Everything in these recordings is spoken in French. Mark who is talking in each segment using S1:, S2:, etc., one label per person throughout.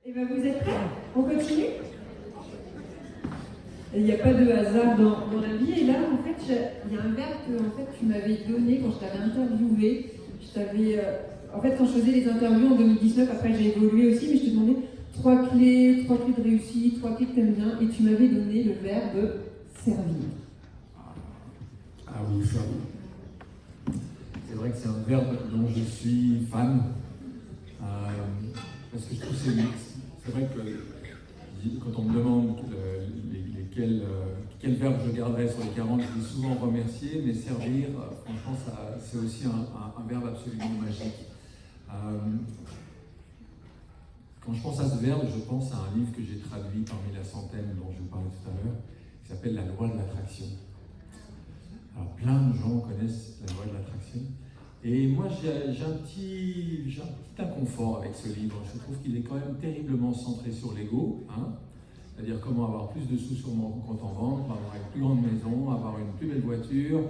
S1: Et bien vous êtes prêts? On continue? Il n'y a pas de hasard dans la vie. Et là, en fait, il y a un verbe que en fait, tu m'avais donné quand je t'avais interviewé. En fait, quand je faisais les interviews en 2019, après j'ai évolué aussi, mais je te demandais trois clés de réussite, trois clés que tu aimes bien, et tu m'avais donné le verbe servir.
S2: Ah oui, ça. C'est vrai que c'est un verbe dont je suis fan, parce que je trouve que c'est vrai que quand on me demande quel verbe je garderais sur les 40, je dis souvent remercier, mais servir, franchement, c'est aussi un verbe absolument magique. Quand je pense à ce verbe, je pense à un livre que j'ai traduit parmi la centaine dont je vous parlais tout à l'heure, qui s'appelle La loi de l'attraction. Alors plein de gens connaissent la loi de l'attraction. Et moi j'ai un petit inconfort avec ce livre. Je trouve qu'il est quand même terriblement centré sur l'ego. C'est-à-dire comment avoir plus de sous sur mon compte en banque, avoir une plus grande maison, avoir une plus belle voiture.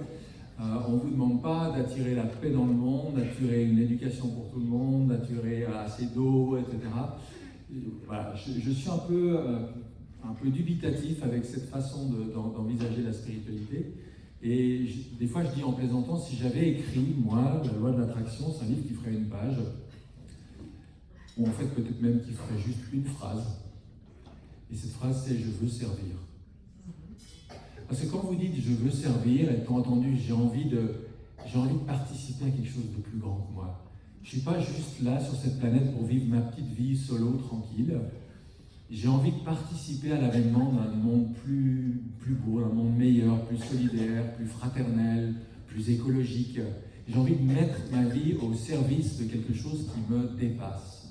S2: On ne vous demande pas d'attirer la paix dans le monde, d'attirer une éducation pour tout le monde, d'attirer assez d'eau, etc. Voilà, je suis un peu dubitatif avec cette façon d'envisager la spiritualité. Et des fois, je dis en plaisantant, si j'avais écrit, moi, la loi de l'attraction, c'est un livre qui ferait une page, ou en fait peut-être même qui ferait juste une phrase. Et cette phrase, c'est « je veux servir ». Parce que quand vous dites « je veux servir », étant entendu, j'ai envie de participer à quelque chose de plus grand que moi. Je ne suis pas juste là sur cette planète pour vivre ma petite vie solo, tranquille. J'ai envie de participer à l'avènement d'un monde plus beau, d'un monde meilleur, plus solidaire, plus fraternel, plus écologique. J'ai envie de mettre ma vie au service de quelque chose qui me dépasse.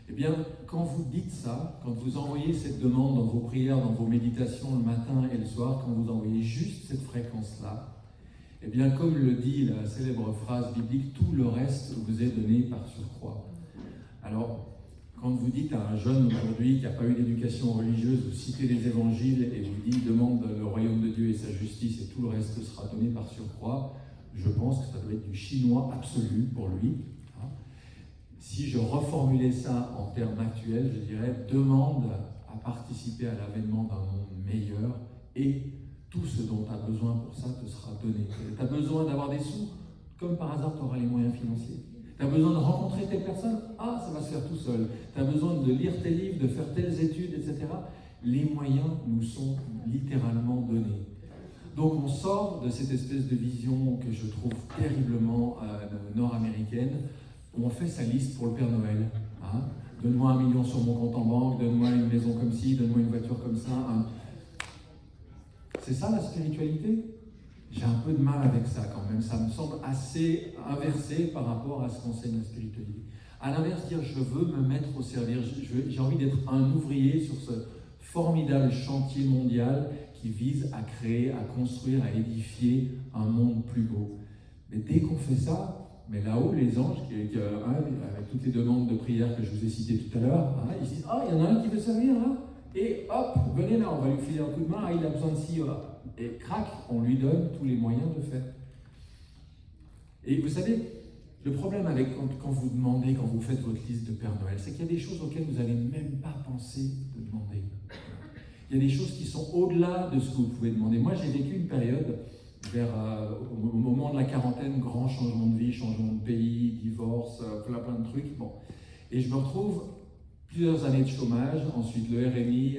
S2: Eh bien, quand vous dites ça, quand vous envoyez cette demande dans vos prières, dans vos méditations le matin et le soir, quand vous envoyez juste cette fréquence-là, eh bien, comme le dit la célèbre phrase biblique, tout le reste vous est donné par surcroît. Alors, quand vous dites à un jeune aujourd'hui qui n'a pas eu d'éducation religieuse, vous citez les évangiles et vous dites « demande le royaume de Dieu et sa justice et tout le reste sera donné par surcroît », je pense que ça doit être du chinois absolu pour lui. Si je reformulais ça en termes actuels, je dirais « demande à participer à l'avènement d'un monde meilleur et tout ce dont tu as besoin pour ça te sera donné. » Tu as besoin d'avoir des sous, comme par hasard tu auras les moyens financiers. Tu as besoin de rencontrer telle personne, ça va se faire tout seul. Tu as besoin de lire tes livres, de faire telles études, etc. Les moyens nous sont littéralement donnés. Donc on sort de cette espèce de vision que je trouve terriblement nord-américaine, où on fait sa liste pour le Père Noël. Donne-moi 1 million sur mon compte en banque, donne-moi une maison comme ci, donne-moi une voiture comme ça. C'est ça la spiritualité? J'ai un peu de mal avec ça quand même, ça me semble assez inversé par rapport à ce qu'enseigne la spiritualité. À l'inverse, dire je veux me mettre au service, j'ai envie d'être un ouvrier sur ce formidable chantier mondial qui vise à créer, à construire, à édifier un monde plus beau. Mais dès qu'on fait ça, mais là-haut, les anges, avec toutes les demandes de prière que je vous ai citées tout à l'heure, ils disent il y en a un qui veut servir là, et hop, venez là, on va lui filer un coup de main, il a besoin de ci, voilà. Et crac, on lui donne tous les moyens de faire. Et vous savez, le problème avec quand vous demandez, quand vous faites votre liste de Père Noël, c'est qu'il y a des choses auxquelles vous n'allez même pas penser de demander. Il y a des choses qui sont au-delà de ce que vous pouvez demander. Moi, j'ai vécu une période au moment de la quarantaine, grand changement de vie, changement de pays, divorce, plein de trucs. Bon. Et je me retrouve plusieurs années de chômage, ensuite le RMI,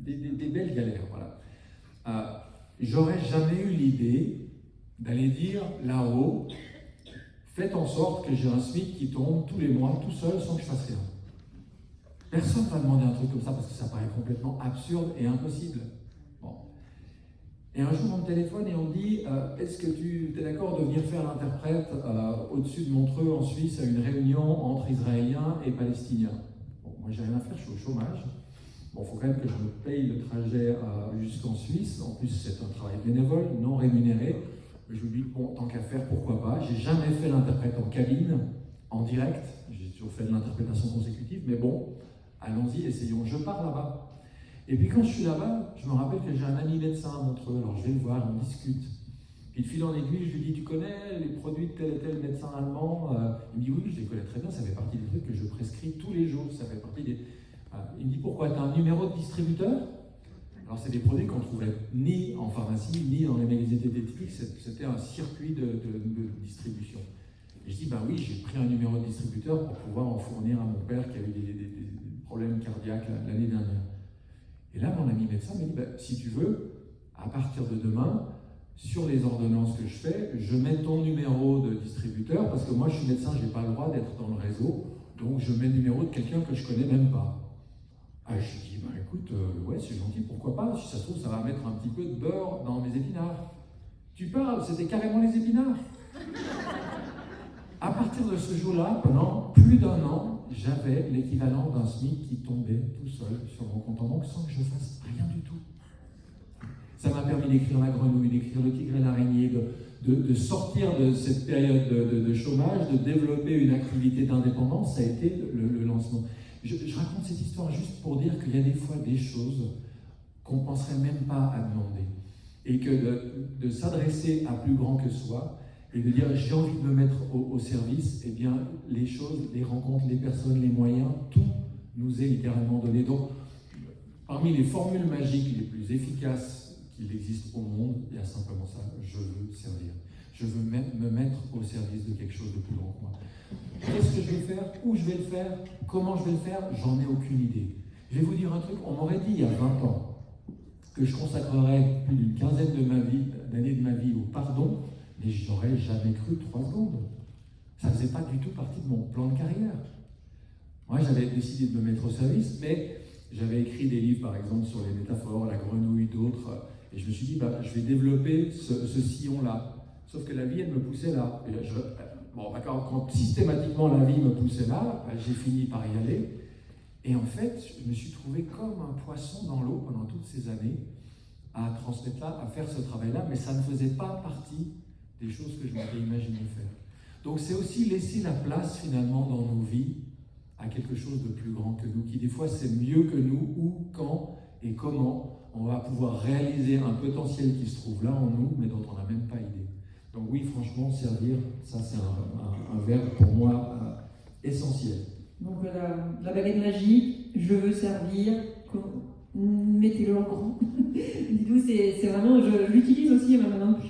S2: des belles galères. Voilà. J'aurais jamais eu l'idée d'aller dire là-haut, faites en sorte que j'ai un SMIC qui tombe tous les mois, tout seul, sans que je fasse rien. Personne ne va demander un truc comme ça parce que ça paraît complètement absurde et impossible. Bon. Et un jour, on me téléphone et on me dit est-ce que tu es d'accord de venir faire l'interprète au-dessus de Montreux, en Suisse, à une réunion entre Israéliens et Palestiniens? Bon, moi, j'ai rien à faire, je suis au chômage. Bon, il faut quand même que je me paye le trajet jusqu'en Suisse. En plus, c'est un travail bénévole, non rémunéré. Je me dis, bon, tant qu'à faire, pourquoi pas. J'ai jamais fait l'interprète en cabine, en direct. J'ai toujours fait de l'interprétation consécutive, mais bon, allons-y, essayons. Je pars là-bas. Et puis quand je suis là-bas, je me rappelle que j'ai un ami médecin à Montreux, alors je vais le voir, on discute. Puis de fil en aiguille, je lui dis, tu connais les produits de tel et tel médecin allemand? Il me dit, oui, je les connais très bien, ça fait partie des trucs que je prescris tous les jours, ça fait partie des... Il me dit, pourquoi? Tu as un numéro de distributeur? Alors c'est des produits qu'on ne trouvait ni en pharmacie, ni dans les magasins diététiques, c'était un circuit de distribution. Et je dis, ben oui, j'ai pris un numéro de distributeur pour pouvoir en fournir à mon père qui avait des problèmes cardiaques l'année dernière. Et là, mon ami médecin m'a dit, ben, si tu veux, à partir de demain, sur les ordonnances que je fais, je mets ton numéro de distributeur, parce que moi je suis médecin, je n'ai pas le droit d'être dans le réseau, donc je mets le numéro de quelqu'un que je ne connais même pas. Ah, je lui dis, bah écoute, ouais, c'est gentil, pourquoi pas, si ça se trouve, ça va mettre un petit peu de beurre dans mes épinards. Tu parles, c'était carrément les épinards. À partir de ce jour-là, pendant plus d'1 an, j'avais l'équivalent d'un SMIC qui tombait tout seul sur mon compte en banque sans que je fasse rien du tout. Ça m'a permis d'écrire La Grenouille, d'écrire Le Tigre et l'Araignée, de sortir de cette période de chômage, de développer une activité d'indépendance. Ça a été le lancement. Je raconte cette histoire juste pour dire qu'il y a des fois des choses qu'on ne penserait même pas à demander. Et que de s'adresser à plus grand que soi et de dire j'ai envie de me mettre au service, eh bien les choses, les rencontres, les personnes, les moyens, tout nous est littéralement donné. Donc, parmi les formules magiques les plus efficaces qu'il existe au monde, il y a simplement ça, je veux servir. Je veux me mettre au service de quelque chose de plus grand que moi. Qu'est-ce que je vais faire? Où je vais le faire? Comment je vais le faire? J'en ai aucune idée. Je vais vous dire un truc, on m'aurait dit il y a 20 ans que je consacrerais plus d'une quinzaine d'années de ma vie au pardon, mais je n'aurais jamais cru 3 secondes. Ça ne faisait pas du tout partie de mon plan de carrière. Moi, j'avais décidé de me mettre au service, mais j'avais écrit des livres, par exemple, sur les métaphores, La Grenouille, d'autres, et je me suis dit, bah, je vais développer ce sillon-là. Sauf que la vie, elle me poussait là. Et là bon, quand systématiquement la vie me poussait là, bah, j'ai fini par y aller. Et en fait, je me suis trouvé comme un poisson dans l'eau pendant toutes ces années, à transmettre là, à faire ce travail-là, mais ça ne faisait pas partie des choses que je m'avais imaginé faire. Donc c'est aussi laisser la place finalement dans nos vies à quelque chose de plus grand que nous, qui des fois sait mieux que nous où, quand et comment on va pouvoir réaliser un potentiel qui se trouve là en nous, mais dont on n'a même pas idée. Donc oui, franchement, servir, ça c'est un verbe pour moi essentiel.
S1: Donc la baguette magique, je veux servir, mettez-le en grand. Dis-nous, c'est vraiment, je l'utilise aussi maintenant depuis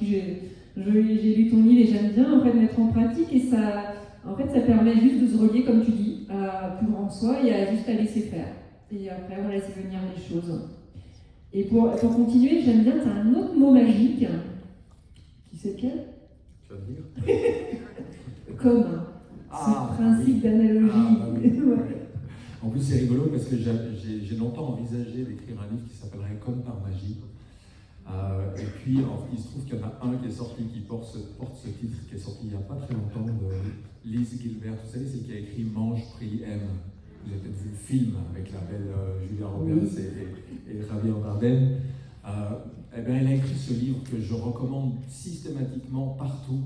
S1: que j'ai lu ton livre et j'aime bien en fait mettre en pratique et ça, en fait, ça permet juste de se relier, comme tu dis, à plus grand que soi et à juste à laisser faire. Et après, on laisse venir les choses. Et pour continuer, j'aime bien, tu as un autre mot magique. Tu sais lequel?
S2: Tu vas me dire.
S1: Comme. Ce principe d'analogie.
S2: Oui. En plus, c'est rigolo parce que j'ai longtemps envisagé d'écrire un livre qui s'appellerait Comme par magie. Et puis, il se trouve qu'il y en a un qui est sorti, qui porte ce titre, qui est sorti il n'y a pas très longtemps, de Lise Gilbert. Vous savez, c'est qui a écrit Mange, prie, aime. Vous avez peut-être vu le film avec la belle Julia Roberts et Javier Bardem. Eh bien, elle a écrit ce livre que je recommande systématiquement partout.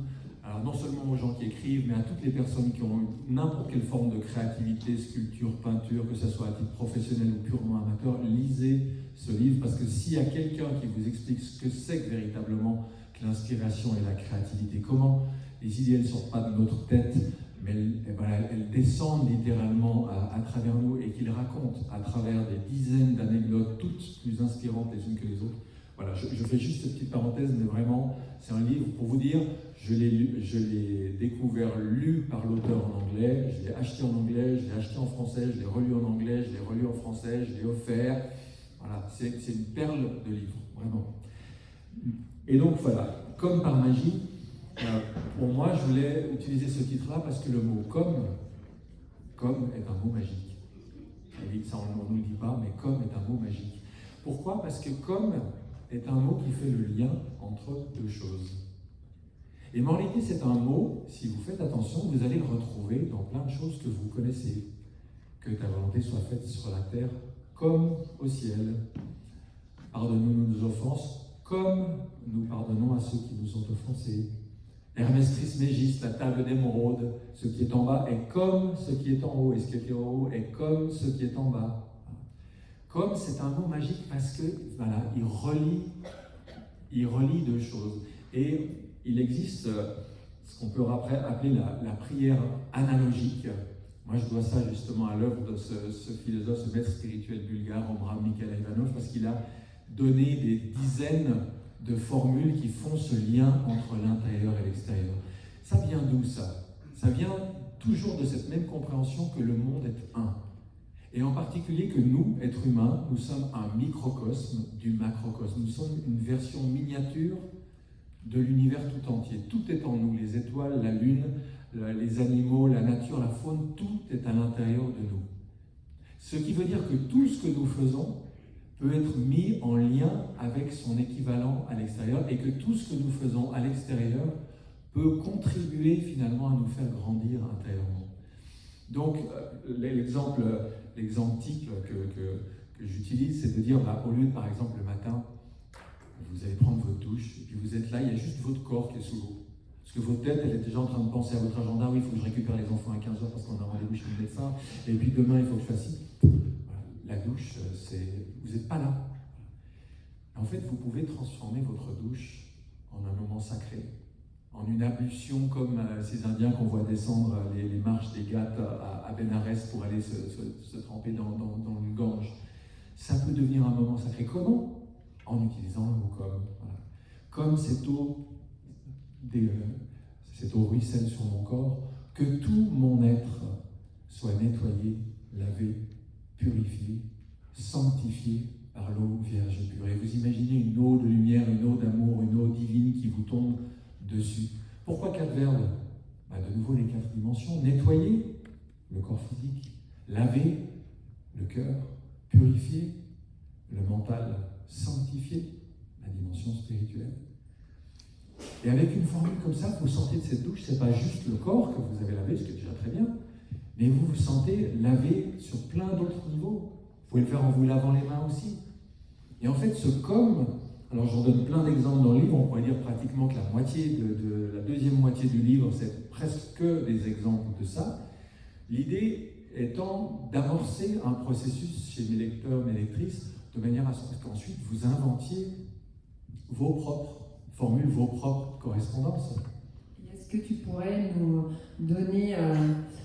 S2: Alors, non seulement aux gens qui écrivent, mais à toutes les personnes qui ont n'importe quelle forme de créativité, sculpture, peinture, que ce soit à titre professionnel ou purement amateur, lisez ce livre, parce que s'il y a quelqu'un qui vous explique ce que c'est que véritablement que l'inspiration et la créativité, comment les idées ne sortent pas de notre tête, mais elles descendent littéralement à travers nous et qu'ils racontent à travers des dizaines d'anecdotes, toutes plus inspirantes les unes que les autres. Voilà, je fais juste cette petite parenthèse, mais vraiment, c'est un livre, pour vous dire, je l'ai découvert, lu par l'auteur en anglais, je l'ai acheté en anglais, je l'ai acheté en français, je l'ai relu en anglais, je l'ai relu en français, je l'ai offert. Voilà, c'est une perle de livre, vraiment. Et donc voilà, comme par magie, pour moi, je voulais utiliser ce titre-là parce que le mot comme est un mot magique. Et ça, on ne nous le dit pas, mais comme est un mot magique. Pourquoi? Parce que comme est un mot qui fait le lien entre deux choses. Et en réalité, c'est un mot, si vous faites attention, vous allez le retrouver dans plein de choses que vous connaissez. Que ta volonté soit faite sur la terre comme au ciel. Pardonne-nous nos offenses comme nous pardonnons à ceux qui nous ont offensés. Hermès Trismégiste, la table d'émeraude, ce qui est en bas est comme ce qui est en haut, et ce qui est en haut est comme ce qui est en bas. Comme, c'est un mot magique parce que, voilà, il relie deux choses. Et il existe ce qu'on peut après appeler la prière analogique. Moi, je dois ça justement à l'œuvre de ce philosophe, ce maître spirituel bulgare, Omram Nikolaïvanov, parce qu'il a donné des dizaines de formules qui font ce lien entre l'intérieur et l'extérieur. Ça vient d'où ça? Ça vient toujours de cette même compréhension que le monde est un. Et en particulier que nous, êtres humains, nous sommes un microcosme du macrocosme. Nous sommes une version miniature de l'univers tout entier. Tout est en nous, les étoiles, la lune, les animaux, la nature, la faune, tout est à l'intérieur de nous. Ce qui veut dire que tout ce que nous faisons peut être mis en lien avec son équivalent à l'extérieur et que tout ce que nous faisons à l'extérieur peut contribuer finalement à nous faire grandir intérieurement. Donc, l'exemple type que j'utilise, c'est de dire, au lieu de, par exemple, le matin, vous allez prendre votre douche, et puis vous êtes là, il y a juste votre corps qui est sous l'eau. Parce que votre tête, elle est déjà en train de penser à votre agenda, oui, il faut que je récupère les enfants à 15h parce qu'on a rendez-vous chez le médecin, et puis demain, il faut que je fasse ci. Voilà. La douche, vous n'êtes pas là. En fait, vous pouvez transformer votre douche en un moment sacré, en une ablution comme ces Indiens qu'on voit descendre les marches des Ghats à Bénarès pour aller se tremper dans une Gange. Ça peut devenir un moment sacré. Comment? En utilisant le mot comme. Voilà. Comme cette eau ruisselle sur mon corps, que tout mon être soit nettoyé, lavé, purifié, sanctifié par l'eau vierge et pure. Et vous imaginez une eau de lumière, une eau d'amour, une eau divine qui vous tombe dessus. Pourquoi 4 verbes? De nouveau les 4 dimensions. Nettoyer le corps physique, laver le cœur, purifier le mental, sanctifier la dimension spirituelle. Et avec une formule comme ça, vous sortez de cette douche, c'est pas juste le corps que vous avez lavé, ce qui est déjà très bien, mais vous vous sentez lavé sur plein d'autres niveaux. Vous pouvez le faire en vous lavant les mains aussi. Et en fait, ce comme, alors j'en donne plein d'exemples dans le livre, on pourrait dire pratiquement que la deuxième moitié du livre, c'est presque que des exemples de ça. L'idée étant d'amorcer un processus chez mes lecteurs, mes lectrices, de manière à ce qu'ensuite vous inventiez vos propres formules, vos propres correspondances.
S1: Est-ce que tu pourrais nous donner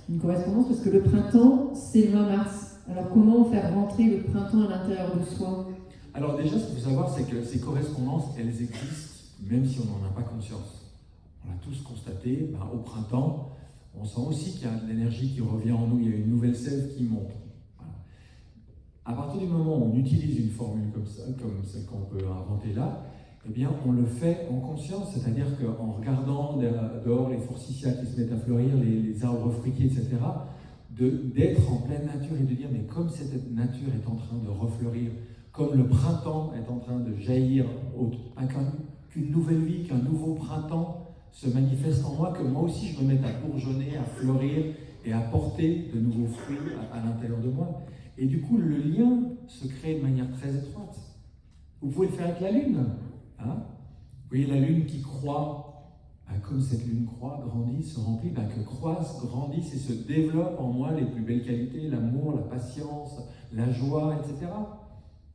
S1: une correspondance? Parce que le printemps, c'est le 20 mars. Alors comment faire rentrer le printemps à l'intérieur de soi?
S2: Alors déjà, ce qu'il faut savoir, c'est que ces correspondances, elles existent, même si on n'en a pas conscience. On l'a tous constaté, au printemps, on sent aussi qu'il y a de l'énergie qui revient en nous, il y a une nouvelle sève qui monte. Voilà. À partir du moment où on utilise une formule comme ça, comme celle qu'on peut inventer là, eh bien, on le fait en conscience, c'est-à-dire qu'en regardant dehors les forsythias qui se mettent à fleurir, les arbres fruitiers, etc., d'être en pleine nature et de dire, mais comme cette nature est en train de refleurir, comme le printemps est en train de jaillir, qu'une nouvelle vie, qu'un nouveau printemps se manifeste en moi, que moi aussi je me mette à bourgeonner, à fleurir et à porter de nouveaux fruits à l'intérieur de moi. Et du coup, le lien se crée de manière très étroite. Vous pouvez le faire avec la lune. Hein? Vous voyez la lune qui croît, comme cette lune croît, grandit, se remplit, que croissent, grandissent et se développent en moi les plus belles qualités, l'amour, la patience, la joie, etc.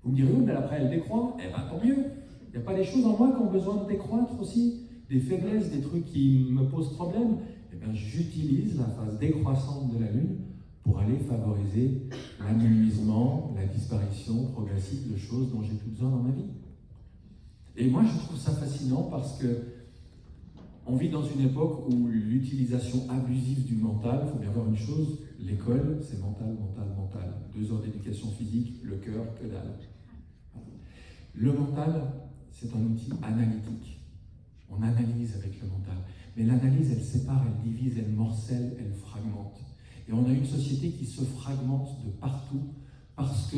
S2: Vous me direz, oui, mais après elle décroît. Tant mieux. Il n'y a pas des choses en moi qui ont besoin de décroître aussi, des faiblesses, des trucs qui me posent problème. J'utilise la phase décroissante de la lune pour aller favoriser l'amenuisement, la disparition progressive de choses dont j'ai plus besoin dans ma vie. Et moi, je trouve ça fascinant parce que on vit dans une époque où l'utilisation abusive du mental, il faut bien voir une chose, l'école, c'est mental, mental, mental. 2 heures d'éducation physique, le cœur, que dalle. Le mental, c'est un outil analytique. On analyse avec le mental. Mais l'analyse, elle sépare, elle divise, elle morcelle, elle fragmente. Et on a une société qui se fragmente de partout parce que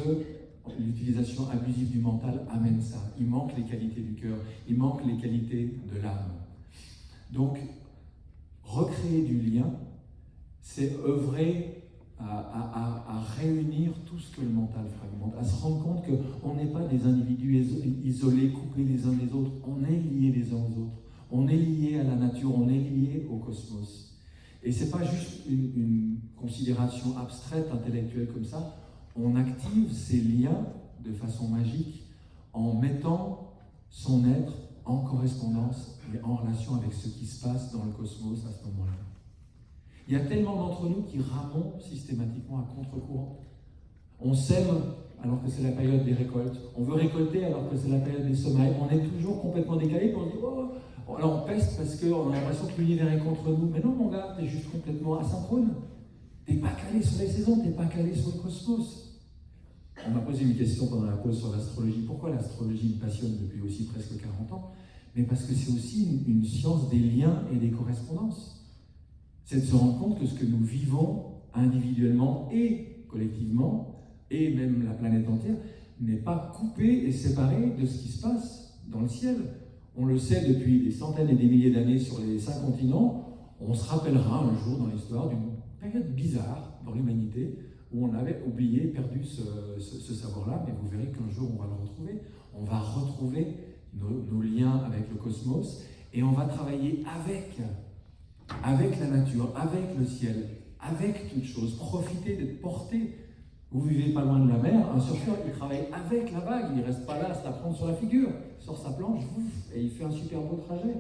S2: l'utilisation abusive du mental amène ça. Il manque les qualités du cœur, il manque les qualités de l'âme. Donc, recréer du lien, c'est œuvrer à réunir tout ce que le mental fragmente, à se rendre compte qu'on n'est pas des individus isolés, coupés les uns des autres, on est liés les uns aux autres, on est liés à la nature, on est liés au cosmos. Et ce n'est pas juste une considération abstraite, intellectuelle comme ça, on active ces liens de façon magique en mettant son être en correspondance et en relation avec ce qui se passe dans le cosmos à ce moment-là. Il y a tellement d'entre nous qui ramons systématiquement à contre-courant. On sème alors que c'est la période des récoltes. On veut récolter alors que c'est la période des semailles. On est toujours complètement décalé, puis on dit oh, alors on peste parce qu'on a l'impression que l'univers est contre nous. Mais non mon gars, t'es juste complètement asynchrone. T'es pas calé sur les saisons, t'es pas calé sur le cosmos. On m'a posé une question pendant la pause sur l'astrologie. Pourquoi l'astrologie me passionne depuis aussi presque 40 ans? Mais parce que c'est aussi une science des liens et des correspondances. C'est de se rendre compte que ce que nous vivons individuellement et collectivement, et même la planète entière, n'est pas coupé et séparé de ce qui se passe dans le ciel. On le sait depuis des centaines et des milliers d'années sur les 5 continents. On se rappellera un jour dans l'histoire d'une période bizarre dans l'humanité où on avait oublié, perdu ce savoir-là, mais vous verrez qu'un jour on va le retrouver. On va retrouver nos liens avec le cosmos et on va travailler avec la nature, avec le ciel, avec toute chose. Profitez d'être porté. Vous vivez pas loin de la mer, un surfeur il travaille avec la vague, il ne reste pas là à se la prendre sur la figure. Il sort sa planche, et il fait un super beau trajet.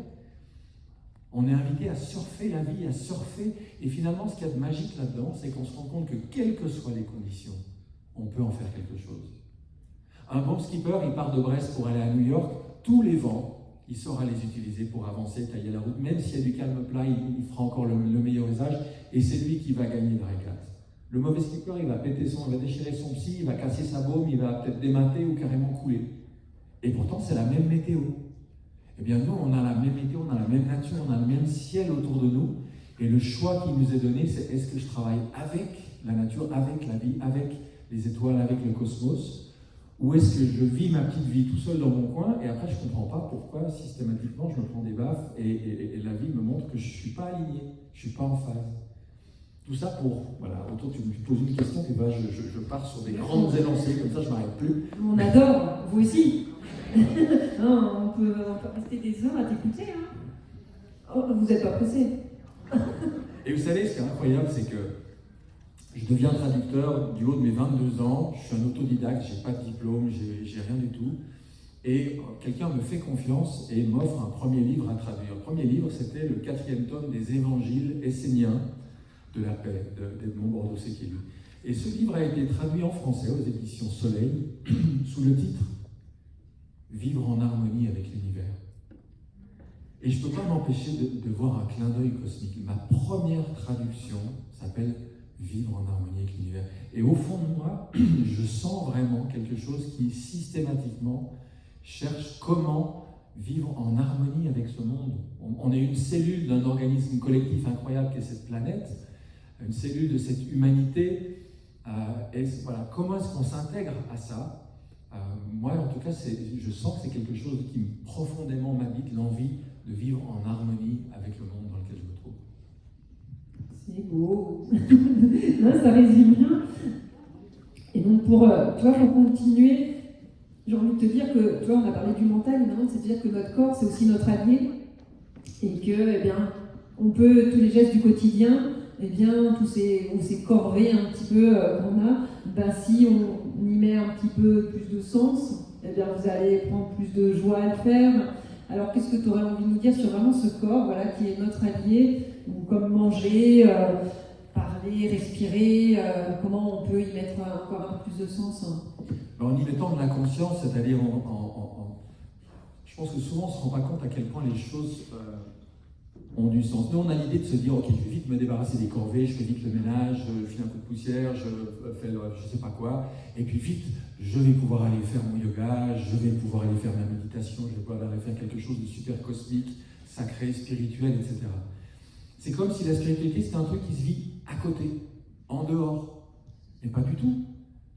S2: On est invité à surfer la vie, à surfer. Et finalement, ce qu'il y a de magique là-dedans, c'est qu'on se rend compte que, quelles que soient les conditions, on peut en faire quelque chose. Un bon skipper, il part de Brest pour aller à New York. Tous les vents, il saura les utiliser pour avancer, tailler la route. Même s'il y a du calme plat, il fera encore le meilleur usage. Et c'est lui qui va gagner la régate. Le mauvais skipper, il va déchirer son psy, il va casser sa baume, il va peut-être démater ou carrément couler. Et pourtant, c'est la même météo. Eh bien, nous, on a la même météo, on a la même nature, on a le même ciel autour de nous. Et le choix qui nous est donné, c'est est-ce que je travaille avec la nature, avec la vie, avec les étoiles, avec le cosmos, ou est-ce que je vis ma petite vie tout seul dans mon coin, et après, je ne comprends pas pourquoi, systématiquement, je me prends des baffes, et la vie me montre que je ne suis pas aligné, je ne suis pas en phase. Tout ça pour, voilà, autour tu me poses une question, et ben je pars sur des grandes élancées, comme ça je ne m'arrête plus.
S1: On adore, vous aussi. Non, on peut rester des heures à t'écouter. Hein. Oh, vous n'êtes pas pressé.
S2: Et vous savez, ce qui est incroyable, c'est que je deviens traducteur du haut de mes 22 ans, je suis un autodidacte, je n'ai pas de diplôme, j'ai rien du tout. Et quelqu'un me fait confiance et m'offre un premier livre à traduire. Le premier livre, c'était le 4e tome des Évangiles esséniens de la paix, d'Edmond Bordeaux-Séquélu. Et ce livre a été traduit en français aux éditions Soleil, sous le titre « Vivre en harmonie avec l'univers ». Et je ne peux pas m'empêcher de voir un clin d'œil cosmique. Ma première traduction s'appelle « Vivre en harmonie avec l'univers ». Et au fond de moi, je sens vraiment quelque chose qui systématiquement cherche comment vivre en harmonie avec ce monde. On est une cellule d'un organisme collectif incroyable qu'est cette planète, une cellule de cette humanité. Et voilà, comment est-ce qu'on s'intègre à ça? Moi, en tout cas, je sens que c'est quelque chose qui profondément m'habite, l'envie de vivre en harmonie avec le monde dans lequel je me trouve.
S1: C'est beau. Non, ça résume bien. Et donc, pour continuer, j'ai envie de te dire que, tu vois, on a parlé du mental, et maintenant, c'est de dire que notre corps, c'est aussi notre allié, et que, eh bien, on peut, tous les gestes du quotidien, eh bien, tous ces corvées un petit peu qu'on a, ben, si on y met un petit peu plus de sens, eh bien, vous allez prendre plus de joie à le faire. Alors, qu'est-ce que tu aurais envie de nous dire sur vraiment ce corps, voilà, qui est notre allié, ou comme manger, parler, respirer, comment on peut y mettre encore un peu plus de sens?
S2: En y mettant de la conscience, c'est-à-dire je pense que souvent on ne se rend pas compte à quel point les choses ont du sens. Nous, on a l'idée de se dire, ok, je vais vite me débarrasser des corvées, je fais vite le ménage, je file un coup de poussière, je fais je sais pas quoi, et puis vite, je vais pouvoir aller faire mon yoga, je vais pouvoir aller faire ma méditation, je vais pouvoir aller faire quelque chose de super cosmique, sacré, spirituel, etc. C'est comme si la spiritualité, c'était un truc qui se vit à côté, en dehors, et pas du tout.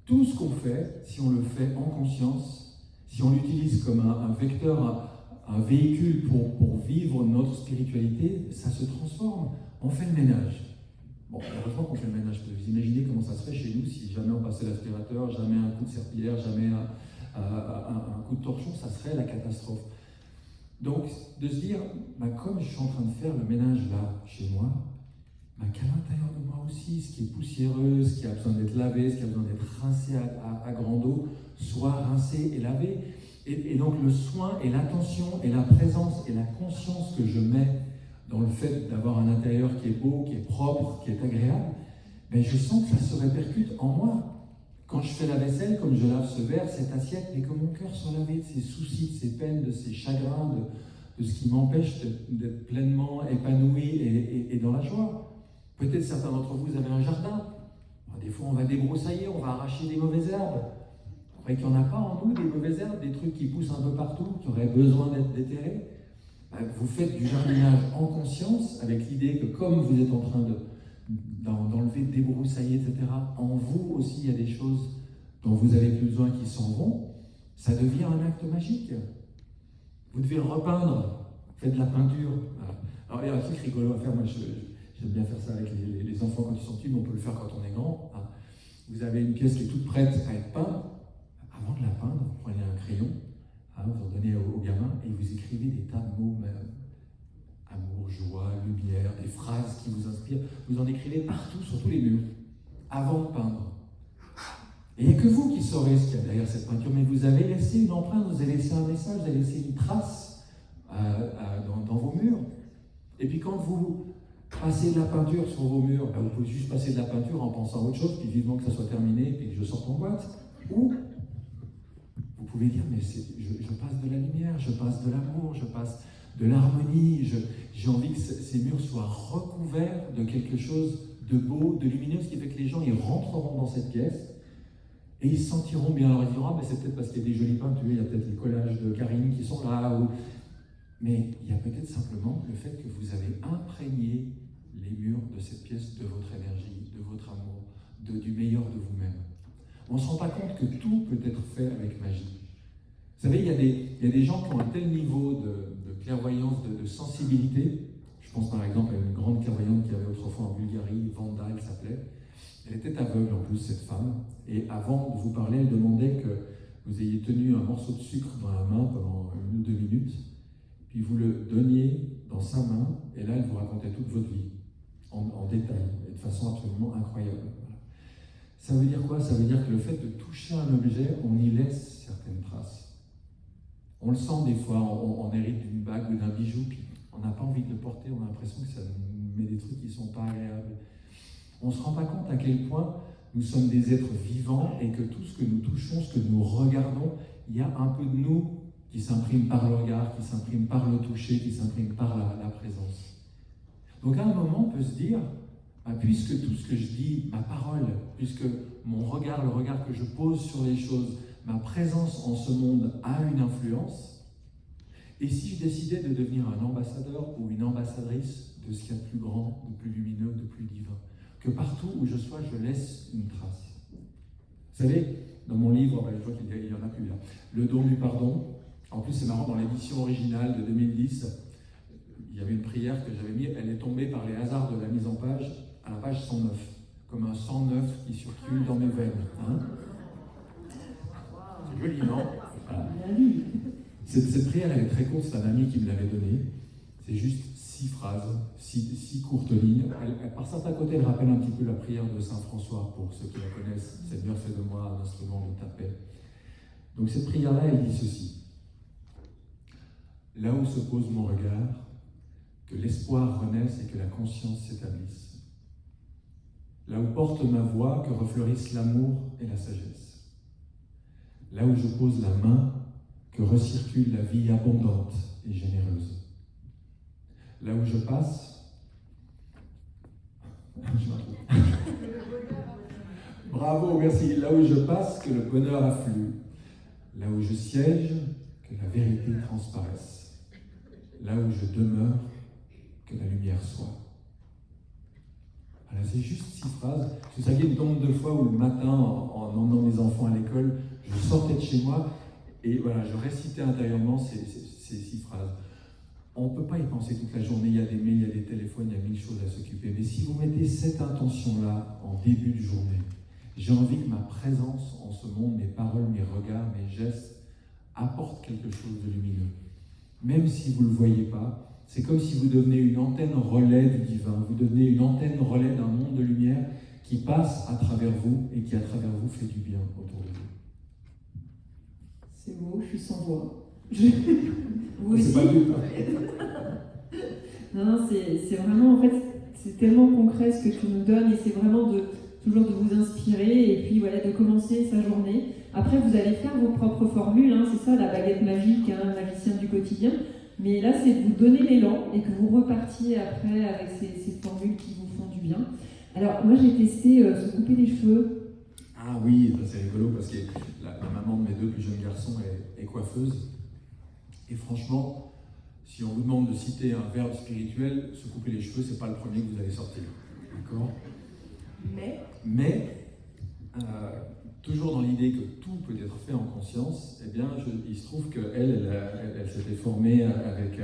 S2: Tout ce qu'on fait, si on le fait en conscience, si on l'utilise comme un vecteur, un véhicule pour vivre notre spiritualité, ça se transforme. On fait le ménage. Bon, heureusement qu'on fait le ménage. Vous imaginez comment ça serait chez nous si jamais on passait l'aspirateur, jamais un coup de serpillière, jamais un coup de torchon, ça serait la catastrophe. Donc, de se dire, comme je suis en train de faire le ménage là, chez moi, qu'à l'intérieur de moi aussi, ce qui est poussiéreux, ce qui a besoin d'être lavé, ce qui a besoin d'être rincé à grande eau, soit rincé et lavé. Et donc le soin et l'attention et la présence et la conscience que je mets dans le fait d'avoir un intérieur qui est beau, qui est propre, qui est agréable, ben je sens que ça se répercute en moi. Quand je fais la vaisselle, comme je lave ce verre, cette assiette, et que mon cœur soit lavé de ses soucis, de ses peines, de ses chagrins, de ce qui m'empêche d'être pleinement épanoui et dans la joie. Peut-être certains d'entre vous avez un jardin. Des fois, on va débroussailler, on va arracher des mauvaises herbes. Vous qu'il n'y en a pas en nous, des mauvaises herbes, des trucs qui poussent un peu partout, qui auraient besoin d'être déterrés. Vous faites du jardinage en conscience, avec l'idée que comme vous êtes en train d'enlever, de débroussailler, etc., en vous aussi, il y a des choses dont vous avez plus besoin qui s'en vont. Ça devient un acte magique. Vous devez repeindre, faites de la peinture. Voilà. Alors, il y a un truc rigolo à faire, moi j'aime bien faire ça avec les enfants quand ils sont petits, mais on peut le faire quand on est grand. Hein. Vous avez une pièce qui est toute prête à être peinte. Avant de la peindre, vous prenez un crayon, hein, vous en donnez au gamin et vous écrivez des tas de mots, amour, joie, lumière, des phrases qui vous inspirent. Vous en écrivez partout, sur tous les murs, avant de peindre. Et il n'y a que vous qui saurez ce qu'il y a derrière cette peinture, mais vous avez laissé une empreinte, vous avez laissé un message, vous avez laissé une trace dans vos murs. Et puis quand vous passez de la peinture sur vos murs, vous pouvez juste passer de la peinture en pensant à autre chose, puis vivement que ça soit terminé, puis que je sorte en boîte. Ou vous pouvez dire, mais je passe de la lumière, je passe de l'amour, je passe de l'harmonie, j'ai envie que ces murs soient recouverts de quelque chose de beau, de lumineux, ce qui fait que les gens ils rentreront dans cette pièce et ils se sentiront bien. Alors ils diront, mais c'est peut-être parce qu'il y a des jolies peintures, il y a peut-être les collages de Karine qui sont là, mais il y a peut-être simplement le fait que vous avez imprégné les murs de cette pièce de votre énergie, de votre amour, du meilleur de vous-même. On ne se rend pas compte que tout peut être fait avec magie. Vous savez, il y a des gens qui ont un tel niveau de clairvoyance, de sensibilité. Je pense par exemple à une grande clairvoyante qui avait autrefois en Bulgarie, Vanda, elle s'appelait. Elle était aveugle en plus, cette femme. Et avant de vous parler, elle demandait que vous ayez tenu un morceau de sucre dans la main pendant 1 ou 2 minutes, puis vous le donniez dans sa main, et là, elle vous racontait toute votre vie, en détail, et de façon absolument incroyable. Voilà. Ça veut dire quoi? Ça veut dire que le fait de toucher un objet, on y laisse certaines traces. On le sent des fois, on hérite d'une bague ou d'un bijou, puis on n'a pas envie de le porter, on a l'impression que ça nous met des trucs qui ne sont pas agréables. On ne se rend pas compte à quel point nous sommes des êtres vivants et que tout ce que nous touchons, ce que nous regardons, il y a un peu de nous qui s'imprime par le regard, qui s'imprime par le toucher, qui s'imprime par la présence. Donc à un moment, on peut se dire, puisque tout ce que je dis, ma parole, puisque mon regard, le regard que je pose sur les choses, ma présence en ce monde a une influence, et si je décidais de devenir un ambassadeur ou une ambassadrice de ce qu'il y a de plus grand, de plus lumineux, de plus divin, que partout où je sois, je laisse une trace. Vous savez, dans mon livre, je vois qu'il y en a plus là, Le don du pardon, en plus c'est marrant, dans l'édition originale de 2010, il y avait une prière que j'avais mise, elle est tombée par les hasards de la mise en page, à la page 109, comme un sang neuf qui circule dans mes veines. Hein? C'est joli, non? Voilà. Cette prière, elle est très courte, c'est un ami qui me l'avait donnée. C'est juste 6 phrases, 6 courtes lignes. Par certains côtés, elle rappelle un petit peu la prière de Saint François, pour ceux qui la connaissent. Seigneur, fais de moi un instrument de ta paix. Donc cette prière-là, elle dit ceci. Là où se pose mon regard, que l'espoir renaisse et que la conscience s'établisse. Là où porte ma voix, que refleurissent l'amour et la sagesse. Là où je pose la main, que recircule la vie abondante et généreuse. Là où je passe, bravo, merci. Là où je passe, que le bonheur afflue. Là où je siège, que la vérité transparaisse. Là où je demeure, que la lumière soit. Voilà, c'est juste 6 phrases. Vous saviez le nombre de fois où le matin, en emmenant mes enfants à l'école, je sortais de chez moi et voilà, je récitais intérieurement ces 6 phrases. On ne peut pas y penser toute la journée, il y a des mails, il y a des téléphones, il y a 1000 choses à s'occuper. Mais si vous mettez cette intention-là en début de journée, j'ai envie que ma présence en ce monde, mes paroles, mes regards, mes gestes, apportent quelque chose de lumineux. Même si vous ne le voyez pas, c'est comme si vous devenez une antenne relais du divin, vous devenez une antenne relais d'un monde de lumière qui passe à travers vous et qui à travers vous fait du bien autour de vous.
S1: C'est beau, je suis sans voix. Vous
S2: C'est
S1: aussi.
S2: pas le but, hein.
S1: Non, c'est vraiment, en fait, c'est tellement concret ce que tu nous donnes et c'est vraiment toujours de vous inspirer et puis voilà, de commencer sa journée. Après, vous allez faire vos propres formules, hein, c'est ça la baguette magique, hein, magicien du quotidien. Mais là, c'est de vous donner l'élan et que vous repartiez après avec ces formules qui vous font du bien. Alors, moi, j'ai testé se couper les cheveux.
S2: Ah oui, ça, c'est rigolo parce que la maman de mes 2 plus jeunes garçons est coiffeuse. Et franchement, si on vous demande de citer un verbe spirituel, se couper les cheveux, c'est pas le premier que vous allez sortir. D'accord ? Mais toujours dans l'idée que tout peut être fait en conscience, eh bien, il se trouve qu'elle elle s'était formée avec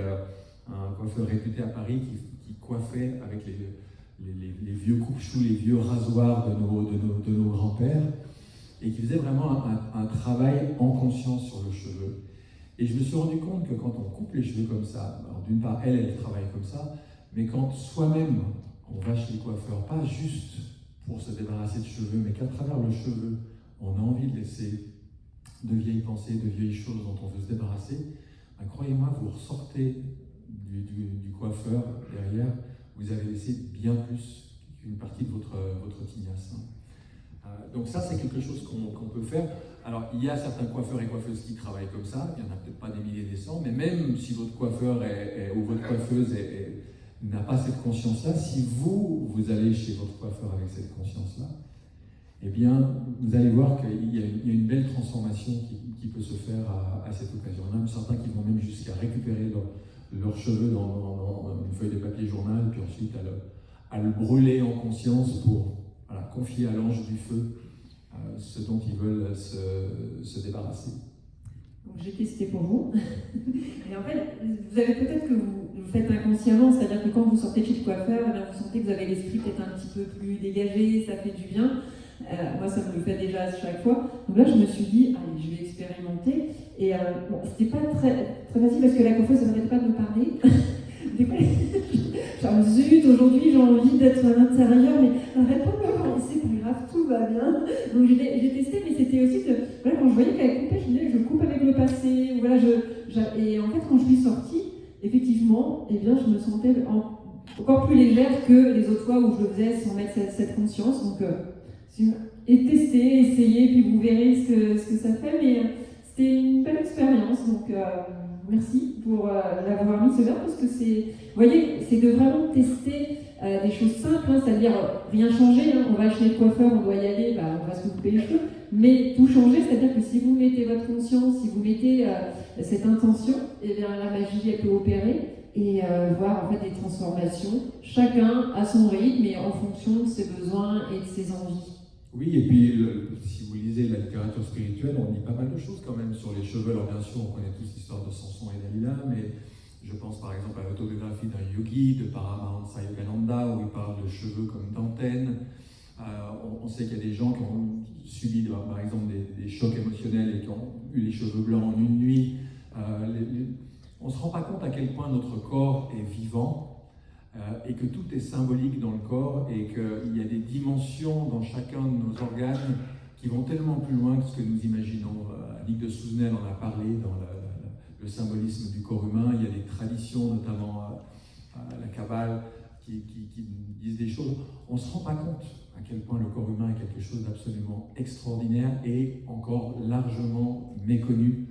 S2: un coiffeur réputé à Paris qui coiffait avec les vieux coupe-choux, les vieux rasoirs de nos grands-pères, et qui faisait vraiment un travail en conscience sur le cheveu. Et je me suis rendu compte que quand on coupe les cheveux comme ça, alors d'une part, elle travaille comme ça, mais quand soi-même, on va chez le coiffeur, pas juste pour se débarrasser de cheveux, mais qu'à travers le cheveu, on a envie de laisser de vieilles pensées, de vieilles choses dont on veut se débarrasser, ben, croyez-moi, vous ressortez du coiffeur derrière, vous avez laissé bien plus qu'une partie de votre tignasse. Donc ça, c'est quelque chose qu'on peut faire. Alors, il y a certains coiffeurs et coiffeuses qui travaillent comme ça, il n'y en a peut-être pas des milliers, des cents, mais même si votre coiffeur ou votre coiffeuse n'a pas cette conscience-là, si vous allez chez votre coiffeur avec cette conscience-là, eh bien, vous allez voir qu'il y a une belle transformation qui peut se faire à cette occasion. Il y en a certains qui vont même jusqu'à récupérer leurs cheveux dans une feuille de papier journal, puis ensuite à le brûler en conscience pour confier à l'ange du feu ce dont ils veulent se débarrasser.
S1: Donc j'ai testé pour vous. Et en fait, vous avez peut-être que vous faites inconsciemment, c'est-à-dire que quand vous sortez de chez le coiffeur, eh bien, vous sentez que vous avez l'esprit peut-être un petit peu plus dégagé, ça fait du bien. Moi, ça me le fait déjà à chaque fois. Donc là, je me suis dit, allez, je vais expérimenter. Et bon, c'était pas très, très facile parce que la coiffeuse n'arrête pas de me parler. Des fois, genre, zut, aujourd'hui j'ai envie d'être à l'intérieur, mais arrête pas de me parler, c'est pas grave, tout va bien. Donc j'ai testé, mais c'était aussi que, voilà, quand je voyais qu'elle coupait, je me disais, je coupe avec le passé. Voilà, et en fait, quand je suis sortie, effectivement, eh bien, je me sentais encore plus légère que les autres fois où je le faisais sans mettre cette conscience. Donc, et tester, essayer, puis vous verrez ce que ça fait. Mais c'était une belle expérience. Donc, merci pour l'avoir mis ce verre parce que vous voyez, c'est de vraiment tester des choses simples, hein, c'est-à-dire rien changer. Hein, on va chez le coiffeur, on doit y aller, on va se couper les cheveux. Mais tout changer, c'est-à-dire que si vous mettez votre conscience, si vous mettez cette intention, eh bien la magie elle peut opérer et voir en fait des transformations, chacun à son rythme et en fonction de ses besoins et de ses envies.
S2: Oui, et puis si vous lisez la littérature spirituelle, on lit pas mal de choses quand même sur les cheveux. Alors bien sûr, on connaît tous l'histoire de Samson et Dalila, mais je pense par exemple à l'autobiographie d'un yogi, de Paramahansa Yogananda, où il parle de cheveux comme d'antennes. On sait qu'il y a des gens qui ont subi par exemple des chocs émotionnels et qui ont eu les cheveux blancs en une nuit. On ne se rend pas compte à quel point notre corps est vivant. Et que tout est symbolique dans le corps et qu'il y a des dimensions dans chacun de nos organes qui vont tellement plus loin que ce que nous imaginons. Annick de Souzenel en a parlé dans le symbolisme du corps humain. Il y a des traditions, notamment la Kabbale, qui disent des choses. On ne se rend pas compte à quel point le corps humain est quelque chose d'absolument extraordinaire et encore largement méconnu.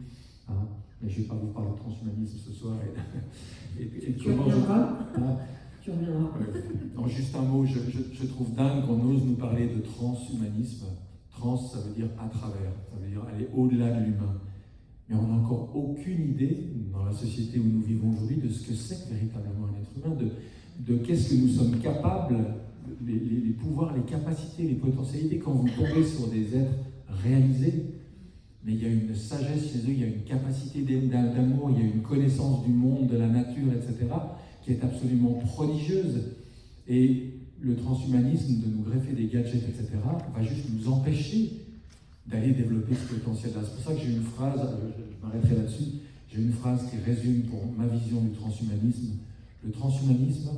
S2: Hein. Mais je ne vais pas vous parler de transhumanisme ce soir. Et comment
S1: Tu reviendras.
S2: Non, juste un mot, je trouve dingue qu'on ose nous parler de transhumanisme. Trans, ça veut dire à travers, ça veut dire aller au-delà de l'humain. Mais on n'a encore aucune idée, dans la société où nous vivons aujourd'hui, de ce que c'est véritablement un être humain, de qu'est-ce que nous sommes capables, les pouvoirs, les capacités, les potentialités, quand vous tombez sur des êtres réalisés. Mais il y a une sagesse chez eux, il y a une capacité d'amour, il y a une connaissance du monde, de la nature, etc., qui est absolument prodigieuse. Et le transhumanisme, de nous greffer des gadgets, etc., va juste nous empêcher d'aller développer ce potentiel-là. C'est pour ça que j'ai une phrase, je m'arrêterai là-dessus, j'ai une phrase qui résume pour ma vision du transhumanisme. Le transhumanisme,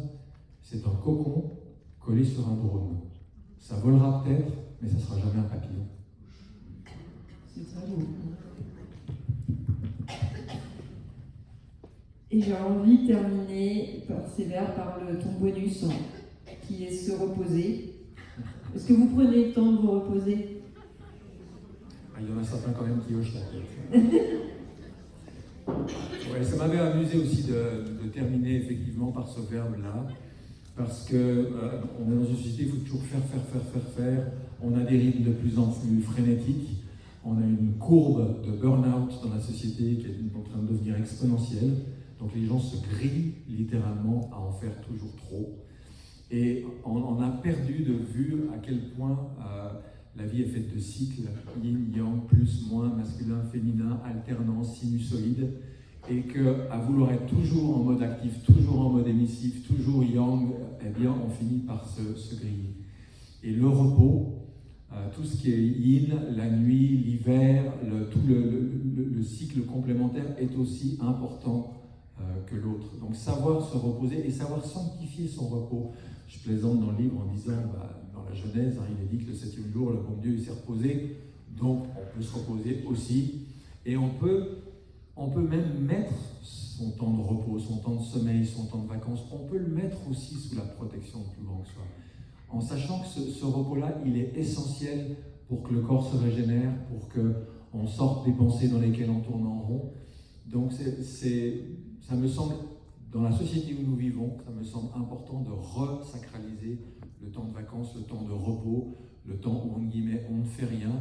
S2: c'est un cocon collé sur un drone. Ça volera peut-être, mais ça ne sera jamais un papillon.
S1: C'est très beau. Et j'ai envie de terminer par ces verbes, par ton bonus, qui est se reposer. Est-ce que vous prenez le temps de vous reposer?
S2: Il y en a certains quand même qui hochent la tête. Ouais, ça m'avait amusé aussi de terminer effectivement par ce verbe-là, parce que on est dans une société, il faut toujours faire. On a des rythmes de plus en plus frénétiques. On a une courbe de burn-out dans la société qui est en train de devenir exponentielle. Donc les gens se grillent littéralement à en faire toujours trop. Et on a perdu de vue à quel point la vie est faite de cycles, yin, yang, plus, moins, masculin, féminin, alternance, sinusoïde. Et qu'à vouloir être toujours en mode actif, toujours en mode émissif, toujours yang, eh bien on finit par se griller. Et le repos, tout ce qui est yin, la nuit, l'hiver, tout le cycle complémentaire est aussi important que l'autre. Donc savoir se reposer et savoir sanctifier son repos. Je plaisante dans le livre en disant, dans la Genèse, il est dit que le 7e jour, le bon Dieu s'est reposé, donc on peut se reposer aussi. Et on peut même mettre son temps de repos, son temps de sommeil, son temps de vacances, on peut le mettre aussi sous la protection de plus grand que soi. En sachant que ce repos-là, il est essentiel pour que le corps se régénère, pour qu'on sorte des pensées dans lesquelles on tourne en rond. Donc ça me semble, dans la société où nous vivons, ça me semble important de resacraliser le temps de vacances, le temps de repos, le temps où, en guillemets, on ne fait rien,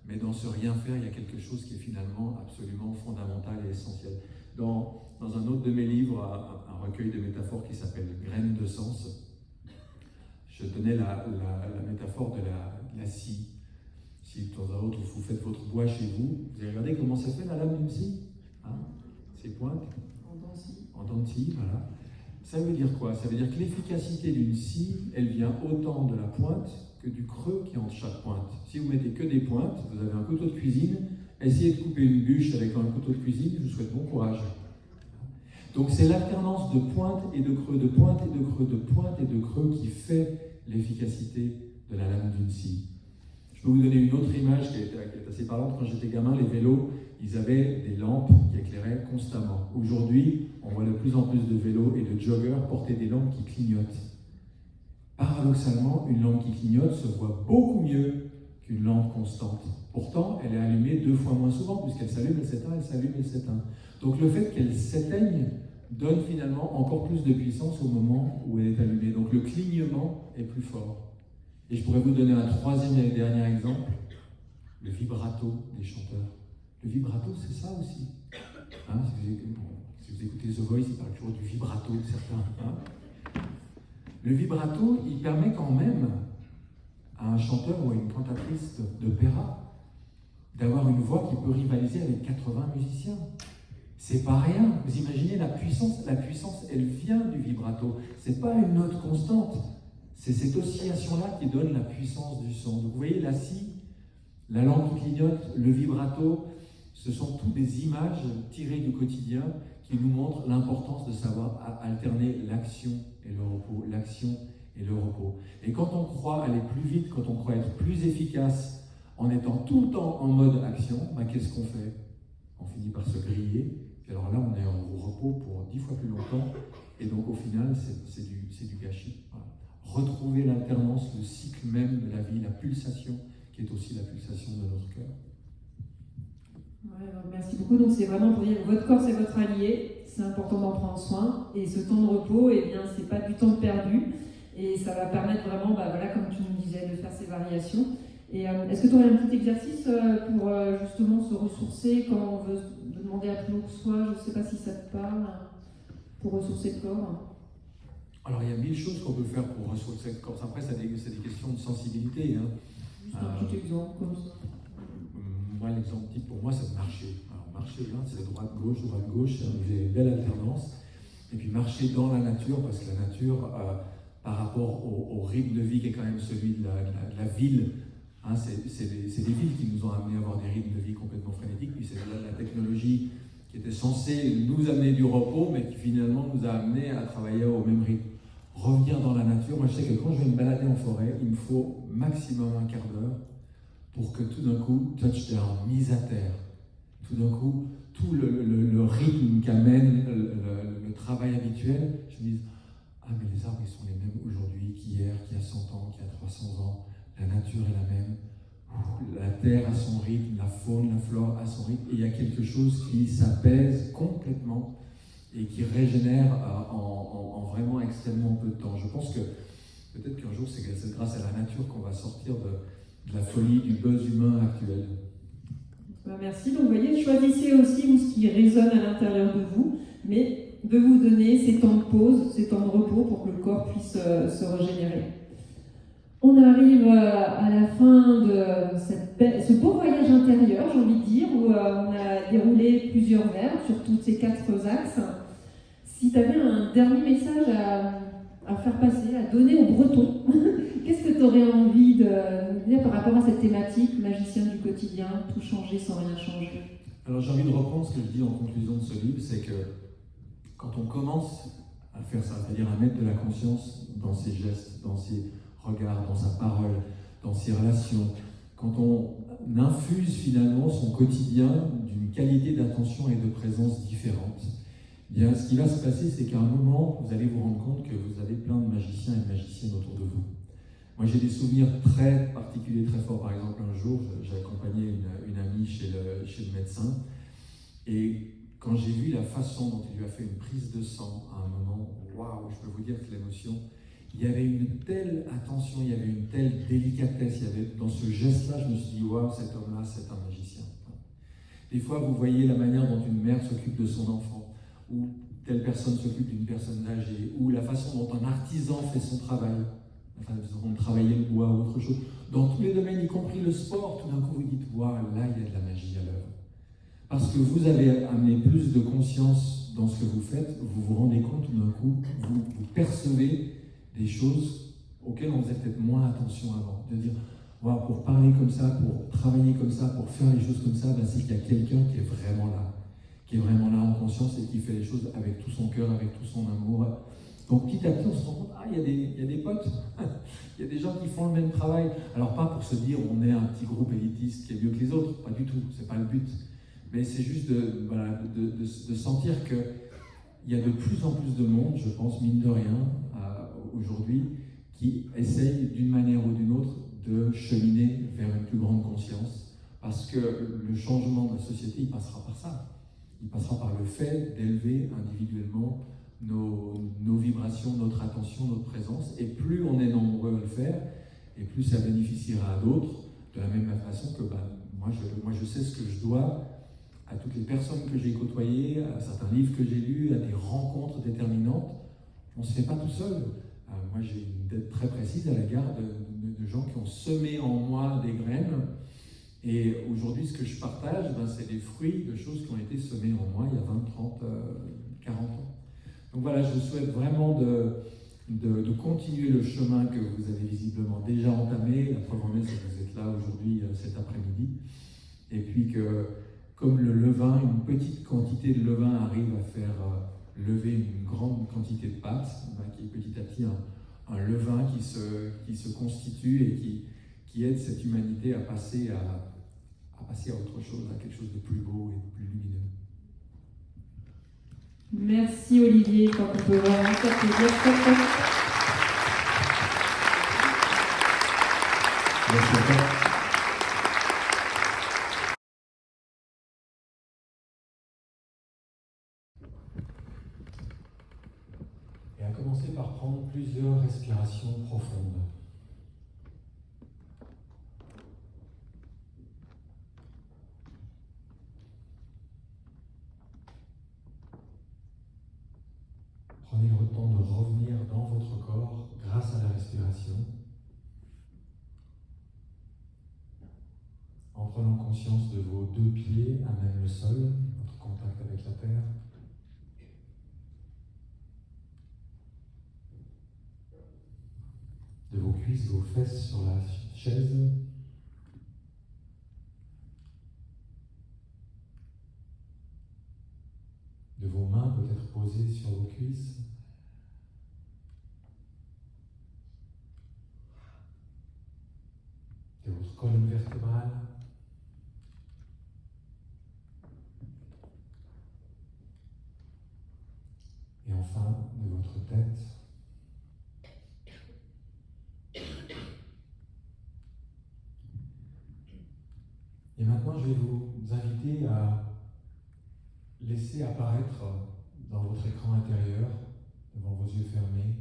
S2: mais dans ce rien faire, il y a quelque chose qui est finalement absolument fondamental et essentiel. Dans un autre de mes livres, un recueil de métaphores qui s'appelle « Graines de sens », je donnais la métaphore de la scie. Si de temps à autre vous faites votre bois chez vous, vous avez regardé comment c'est fait la lame d'une scie, ces pointes en dents de scie, voilà. Ça veut dire quoi? Ça veut dire que l'efficacité d'une scie, elle vient autant de la pointe que du creux qui est entre chaque pointe. Si vous mettez que des pointes, vous avez un couteau de cuisine, essayez de couper une bûche avec un couteau de cuisine, je vous souhaite bon courage. Donc c'est l'alternance de pointe et de creux, de pointe et de creux, de pointe et de creux qui fait l'efficacité de la lame d'une scie. Je peux vous donner une autre image qui est assez parlante. Quand j'étais gamin, les vélos, ils avaient des lampes qui éclairaient constamment. Aujourd'hui, on voit de plus en plus de vélos et de joggers porter des lampes qui clignotent. Paradoxalement, une lampe qui clignote se voit beaucoup mieux qu'une lampe constante. Pourtant, elle est allumée 2 fois moins souvent, puisqu'elle s'allume, elle s'éteint, elle s'allume, elle s'éteint. Donc le fait qu'elle s'éteigne donne finalement encore plus de puissance au moment où elle est allumée. Donc le clignement est plus fort. Et je pourrais vous donner un 3e et dernier exemple, le vibrato des chanteurs. Le vibrato, c'est ça aussi. Si vous écoutez The Voice, il parle toujours du vibrato de certains. Le vibrato, il permet quand même à un chanteur ou à une cantatrice d'opéra d'avoir une voix qui peut rivaliser avec 80 musiciens. C'est pas rien. Vous imaginez la puissance, elle vient du vibrato. C'est pas une note constante. C'est cette oscillation-là qui donne la puissance du son. Donc vous voyez, la scie, la lampe qui clignote, le vibrato, ce sont toutes des images tirées du quotidien qui nous montrent l'importance de savoir alterner l'action et le repos, l'action et le repos. Et quand on croit aller plus vite, quand on croit être plus efficace, en étant tout le temps en mode action, qu'est-ce qu'on fait? On finit par se griller, et alors là on est en repos pour 10 fois plus longtemps, et donc au final c'est du gâchis. Voilà. Retrouver l'alternance, le cycle même de la vie, la pulsation, qui est aussi la pulsation de notre cœur.
S1: Ouais, merci beaucoup. Donc c'est vraiment pour dire que votre corps c'est votre allié, c'est important d'en prendre soin, et ce temps de repos, eh bien c'est pas du temps perdu, et ça va permettre vraiment, voilà, comme tu nous disais, de faire ces variations. Et est-ce que tu aurais un petit exercice pour justement se ressourcer quand on veut demander à plus haut que soi? Je ne sais pas si ça te parle, pour ressourcer le corps.
S2: Alors il y a 1000 choses qu'on peut faire pour ressourcer le corps. Après, c'est des questions de sensibilité.
S1: Juste un petit exemple comme ça.
S2: Moi, l'exemple type pour moi, c'est de marcher. Alors marcher, c'est droite-gauche, j'ai une belle alternance. Et puis marcher dans la nature, parce que la nature, par rapport au rythme de vie qui est quand même celui de la ville, c'est des villes qui nous ont amené à avoir des rythmes de vie complètement frénétiques, puis c'est la technologie qui était censée nous amener du repos, mais qui finalement nous a amené à travailler au même rythme. Revenir dans la nature, moi je sais que quand je vais me balader en forêt, il me faut maximum un quart d'heure pour que tout d'un coup, touchdown, mise à terre, tout d'un coup, tout le rythme qu'amène le travail habituel, je me dis, ah mais les arbres ils sont les mêmes aujourd'hui qu'hier, qu'il y a 100 ans, qu'il y a 300 ans, la nature est la même, la terre a son rythme, la faune, la flore a son rythme, et il y a quelque chose qui s'apaise complètement et qui régénère en vraiment extrêmement peu de temps. Je pense que peut-être qu'un jour c'est grâce à la nature qu'on va sortir de la folie, du buzz humain actuel.
S1: Merci. Donc, vous voyez, choisissez aussi vous, ce qui résonne à l'intérieur de vous, mais de vous donner ces temps de pause, ces temps de repos pour que le corps puisse se régénérer. On arrive à la fin de ce beau voyage intérieur, j'ai envie de dire, où on a déroulé plusieurs verbes sur tous ces 4 axes. Si tu avais un dernier message à faire passer, à donner aux Bretons, qu'est-ce que tu aurais envie de dire par rapport à cette thématique, magicien du quotidien, tout changer sans rien changer?
S2: Alors j'ai envie de reprendre ce que je dis en conclusion de ce livre, c'est que quand on commence à faire ça, c'est-à-dire à mettre de la conscience dans ses gestes, dans ses regards, dans sa parole, dans ses relations, quand on infuse finalement son quotidien d'une qualité d'attention et de présence différente, bien, ce qui va se passer, c'est qu'à un moment, vous allez vous rendre compte que vous avez plein de magiciens et de magiciennes autour de vous. Moi, j'ai des souvenirs très particuliers, très forts. Par exemple, un jour, j'ai accompagné une amie chez le médecin, et quand j'ai vu la façon dont il lui a fait une prise de sang à un moment, waouh, je peux vous dire que l'émotion, il y avait une telle attention, il y avait une telle délicatesse, il y avait, dans ce geste-là, je me suis dit, waouh, cet homme-là, c'est un magicien. Des fois, vous voyez la manière dont une mère s'occupe de son enfant, ou telle personne s'occupe d'une personne âgée, ou la façon dont un artisan fait son travail, la façon de travailler le bois ou autre chose. Dans tous les domaines, y compris le sport, tout d'un coup, vous dites, waouh, là, il y a de la magie à l'œuvre. Parce que vous avez amené plus de conscience dans ce que vous faites, vous vous rendez compte tout d'un coup, vous percevez des choses auxquelles on faisait peut-être moins attention avant. De dire, wow, pour parler comme ça, pour travailler comme ça, pour faire les choses comme ça, ben c'est qu'il y a quelqu'un qui est vraiment là en conscience et qui fait les choses avec tout son cœur, avec tout son amour. Donc petit à petit, on se rend compte, ah, il y a des potes, il y a des gens qui font le même travail. Alors pas pour se dire, on est un petit groupe élitiste qui est mieux que les autres, pas du tout, c'est pas le but. Mais c'est juste de sentir qu'il y a de plus en plus de monde, je pense, mine de rien, aujourd'hui, qui essayent d'une manière ou d'une autre de cheminer vers une plus grande conscience. Parce que le changement de la société, il passera par ça. Il passera par le fait d'élever individuellement nos vibrations, notre attention, notre présence. Et plus on est nombreux à le faire, et plus ça bénéficiera à d'autres, de la même façon que moi je sais ce que je dois à toutes les personnes que j'ai côtoyées, à certains livres que j'ai lus, à des rencontres déterminantes. On ne se fait pas tout seul. Moi, j'ai une dette très précise à l'égard de gens qui ont semé en moi des graines. Et aujourd'hui, ce que je partage, c'est des fruits de choses qui ont été semées en moi il y a 20, 30, 40 ans. Donc voilà, je vous souhaite vraiment de continuer le chemin que vous avez visiblement déjà entamé. La preuve en est, c'est que vous êtes là aujourd'hui, cet après-midi. Et puis que, comme le levain, une petite quantité de levain arrive à faire lever une grande quantité de pâte, qui est petit à petit un levain qui se constitue et qui aide cette humanité à passer à autre chose, à quelque chose de plus beau et de plus lumineux.
S1: Merci Olivier, je crois qu'on peut vraiment faire plaisir.
S2: Merci à toi. Et à commencer par prendre plusieurs respirations profondes. Prenez le temps de revenir dans votre corps grâce à la respiration, en prenant conscience de vos 2 pieds à même le sol, votre contact avec la terre. De vos cuisses, vos fesses sur la chaise. De vos mains peut-être posées sur vos cuisses. De votre colonne vertébrale.
S3: votre tête. Et maintenant, je vais vous inviter à laisser apparaître dans votre écran intérieur, devant vos yeux fermés,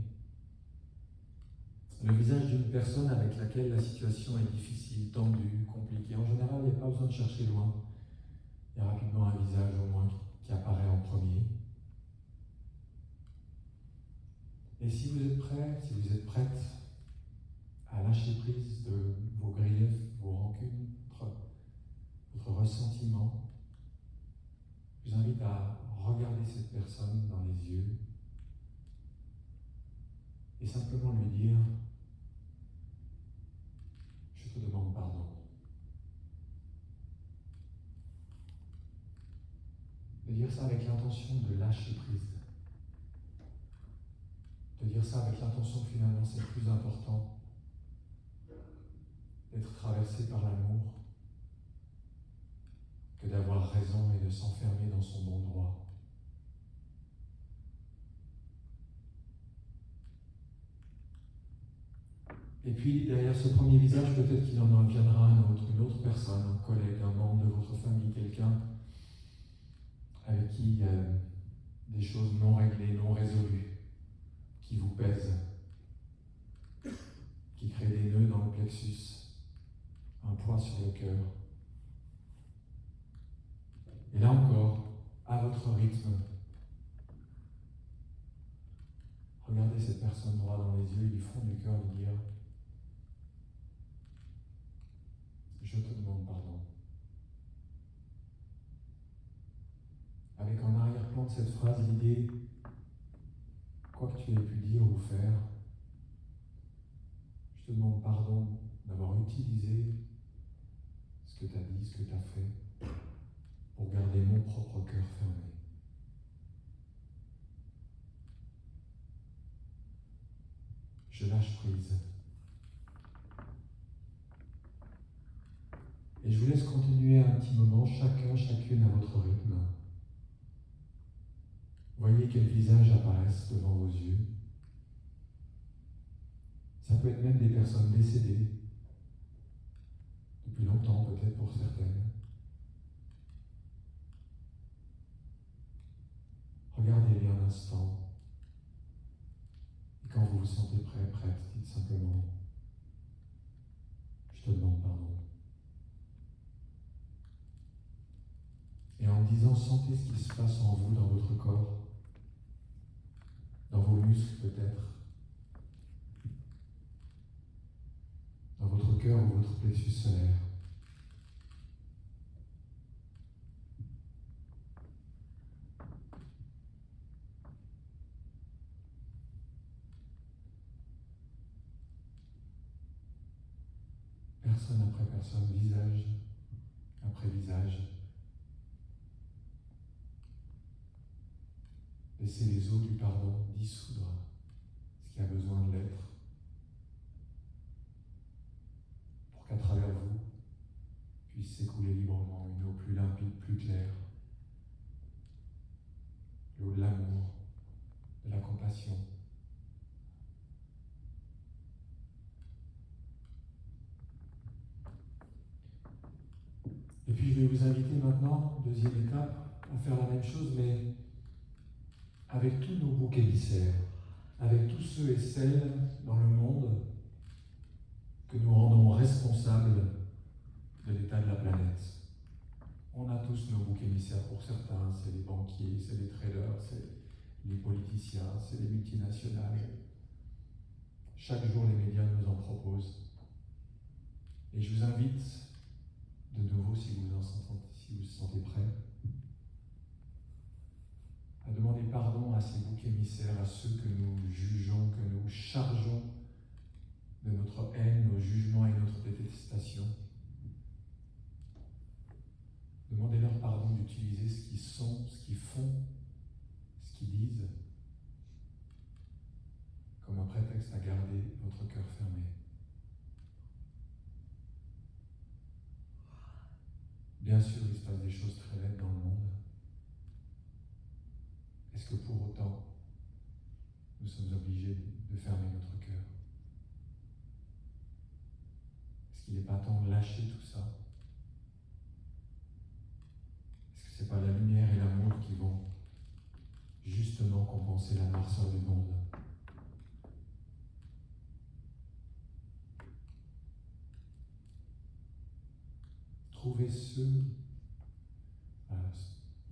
S3: le visage d'une personne avec laquelle la situation est difficile, tendue, compliquée. En général, il n'y a pas besoin de chercher loin. Il y a rapidement un visage au moins qui apparaît en premier. Et si vous êtes prêt, si vous êtes prête à lâcher prise de vos griefs, vos rancunes, votre ressentiment, je vous invite à regarder cette personne dans les yeux et simplement lui dire « Je te demande pardon ». De dire ça avec l'intention de lâcher prise. De dire ça avec l'intention que finalement c'est le plus important, d'être traversé par l'amour, que d'avoir raison et de s'enfermer dans son bon droit. Et puis derrière ce premier visage, peut-être qu'il en viendra un autre, une autre personne, un collègue, un membre de votre famille, quelqu'un avec qui il y a des choses non réglées, non résolues, qui vous pèsent, qui créent des nœuds dans le plexus, un poids sur le cœur. Et là encore, à votre rythme, regardez cette personne droit dans les yeux et du fond du cœur lui dire « Je te demande pardon ». Avec en arrière-plan de cette phrase l'idée, quoi que tu aies pu dire ou faire, je te demande pardon d'avoir utilisé ce que tu as dit, ce que tu as fait, pour garder mon propre cœur fermé. Je lâche prise. Et je vous laisse continuer un petit moment, chacun, chacune à votre rythme. Voyez quels visages apparaissent devant vos yeux. Ça peut être même des personnes décédées, depuis longtemps peut-être pour certaines. Regardez-les un instant. Et quand vous vous sentez prêt, prête, dites simplement « Je te demande pardon ». Et en disant, sentez ce qui se passe en vous, dans votre corps, dans vos muscles peut-être, dans votre cœur ou votre plexus solaire. Personne après personne, visage après visage. Laissez les eaux du pardon dissoudre ce qui a besoin de l'être, pour qu'à travers vous puisse s'écouler librement une eau plus limpide, plus claire, l'eau de l'amour, de la compassion. Et puis je vais vous inviter maintenant, deuxième étape, à faire la même chose, mais avec tous nos boucs émissaires, avec tous ceux et celles dans le monde que nous rendons responsables de l'état de la planète. On a tous nos boucs émissaires. Pour certains, c'est les banquiers, c'est les traders, c'est les politiciens, c'est les multinationales. Chaque jour, les médias nous en proposent. Et je vous invite, de nouveau, si vous vous sentez prêt, à demander pardon à ces boucs émissaires, à ceux que nous jugeons, que nous chargeons de notre haine, nos jugements et notre détestation. Demandez-leur pardon d'utiliser ce qu'ils sont, ce qu'ils font, ce qu'ils disent, comme un prétexte à garder votre cœur fermé. Bien sûr, il se passe des choses très belles dans le monde. Est-ce que pour autant, nous sommes obligés de fermer notre cœur? Est-ce qu'il n'est pas temps de lâcher tout ça? Est-ce que ce n'est pas la lumière et l'amour qui vont justement compenser la noirceur du monde? Trouvez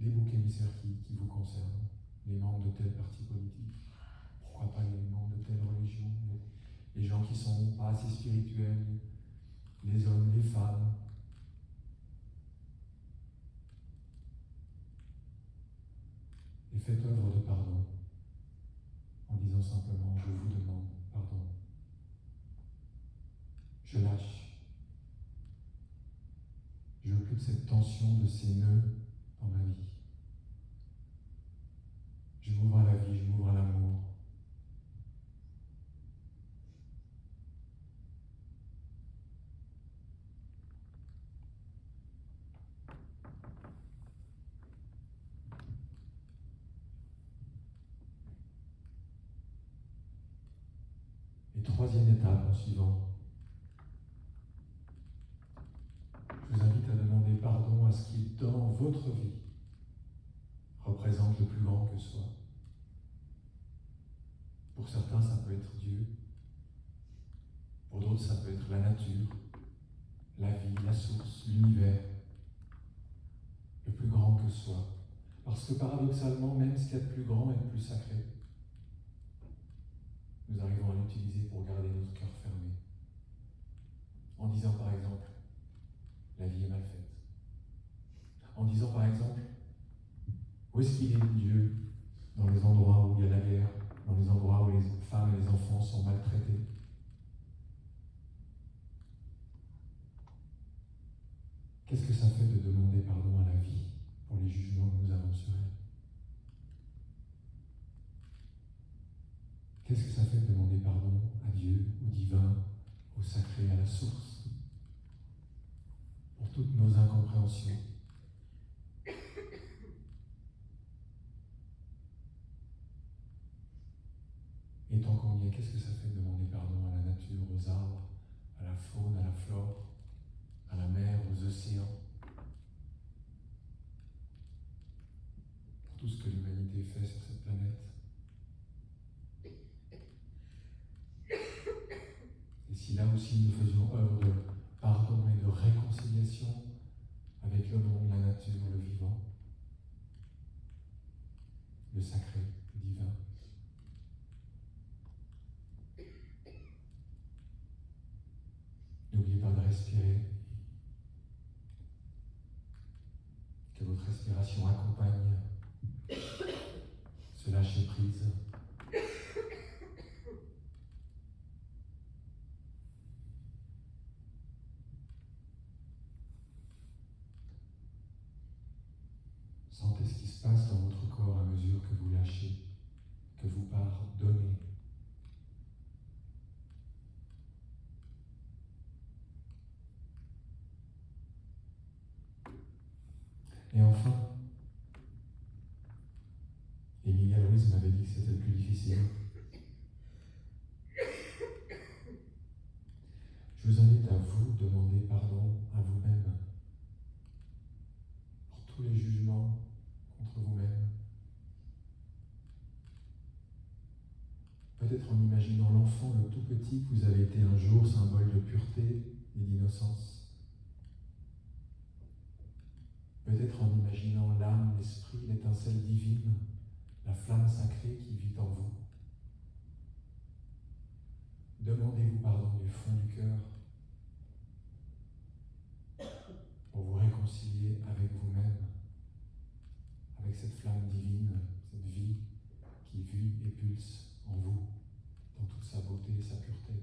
S3: les boucs émissaires qui vous concernent, les membres de tel parti politique, pourquoi pas les membres de telle religion, les gens qui sont pas assez spirituels, les hommes, les femmes. Et faites œuvre de pardon en disant simplement: je vous demande pardon. Je lâche. Je veux plus de cette tension, de ces nœuds dans ma vie. Je m'ouvre à la vie, je m'ouvre à l'amour. Et troisième étape, en suivant, je vous invite à demander pardon à ce qui, dans votre vie, représente le plus grand que soi. Pour certains, ça peut être Dieu. Pour d'autres, ça peut être la nature, la vie, la source, l'univers, le plus grand que soi. Parce que paradoxalement, même ce qu'il y a de plus grand et de plus sacré, nous arrivons à l'utiliser pour garder notre cœur fermé. En disant par exemple: la vie est mal faite. En disant par exemple: où est-ce qu'il est Dieu dans les endroits où il y a la guerre, dans les endroits où les femmes et les enfants sont maltraités? Qu'est-ce que ça fait de demander pardon à la vie pour les jugements que nous avons sur elle? Qu'est-ce que ça fait de demander pardon à Dieu, au divin, au sacré, à la source, pour toutes nos incompréhensions? Et tant qu'on y est, qu'est-ce que ça fait de demander pardon à la nature, aux arbres, à la faune, à la flore, à la mer, aux océans, pour tout ce que l'humanité fait sur cette planète? Et si là aussi nous faisions œuvre de pardon et de réconciliation avec le monde, la nature, le vivant, le sacré, le divin, n'oubliez pas de respirer, que votre respiration accompagne ce lâcher prise. Sentez ce qui se passe dans votre corps à mesure que vous lâchez, que vous pardonnez. Et enfin, Emilia Louise m'avait dit que c'était le plus difficile. Je vous invite à vous demander pardon à vous-même pour tous les jugements contre vous-même. Peut-être en imaginant l'enfant, le tout petit que vous avez été un jour, symbole de pureté et d'innocence. Peut-être en imaginant l'âme, l'esprit, l'étincelle divine, la flamme sacrée qui vit en vous. Demandez-vous pardon du fond du cœur pour vous réconcilier avec vous-même, avec cette flamme divine, cette vie qui vit et pulse en vous, dans toute sa beauté et sa pureté.